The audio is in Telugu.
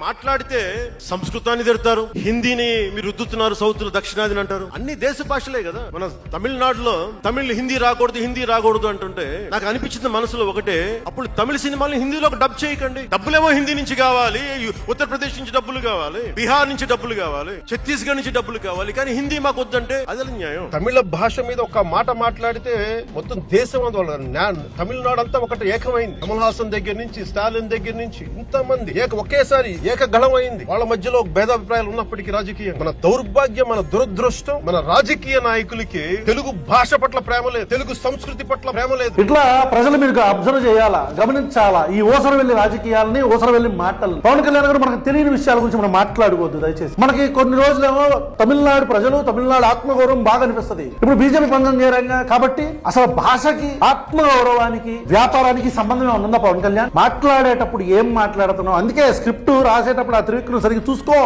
మాట్లాడితే సంస్కృతాన్ని తిడతారు, హిందీని మీరు రుద్దుతున్నారు, సౌత్ లో దక్షిణాదిని అంటారు. అన్ని దేశ భాషలే కదా. మన తమిళనాడులో తమిళ్ హిందీ రాకూడదు అంటుంటే నాకు అనిపించింది మనసులో ఒకటే, అప్పుడు తమిళ సినిమాలు హిందీలో డబ్ చేయకండి. డబ్బులేమో హిందీ నుంచి కావాలి, ఉత్తరప్రదేశ్ నుంచి డబ్బులు కావాలి, బీహార్ నుంచి డబ్బులు కావాలి, ఛత్తీస్గఢ్ నుంచి డబ్బులు కావాలి, కానీ హిందీ మాకు వద్దంటే అది న్యాయం. తమిళ భాష మీద ఒక మాట మాట్లాడితే మొత్తం దేశం తమిళనాడు అంతా ఒకటి ఏకమైంది. కమల్ హాసన్ దగ్గర నుంచి స్టాలిన్ దగ్గర నుంచి ఇంతమంది ఒకేసారి ఏకగళమైంది. వాళ్ళ మధ్యలో భేదాభిప్రాయాలు ఉన్నప్పటికీ రాజకీయం, మన దౌర్భాగ్యం, మన దురదృష్టం, మన రాజకీయ నాయకులకి తెలుగు భాష పట్ల ప్రేమ లేదు, తెలుగు సంస్కృతి పట్ల ప్రేమ లేదు. ఇట్లా ప్రజలు మీరు అబ్జర్వ్ చేయాలా, గమనించాలా. ఈ ఓసర వెళ్లి రాజకీయాలని, ఓసర వెళ్లి మాటలు. పవన్ కళ్యాణ్ గారు మనకు తెలియని విషయాల గురించి మనం మాట్లాడుకోవద్దు దయచేసి. మనకి కొన్ని రోజులేమో తమిళనాడు ప్రజలు, తమిళనాడు ఆత్మగౌరవం బాగా అనిపిస్తుంది. ఇప్పుడు బీజేపీ పంగం చేరంగా కాబట్టి అసలు భాషకి, ఆత్మగౌరవానికి, వ్యాపారానికి సంబంధం ఉందా పవన్ కళ్యాణ్? మాట్లాడేటప్పుడు ఏం మాట్లాడుతున్నావు? అందుకే స్క్రిప్ట్ రాసేటప్పుడు ఆ త్రివిక్రమ్ సరిగ్గా చూసుకో.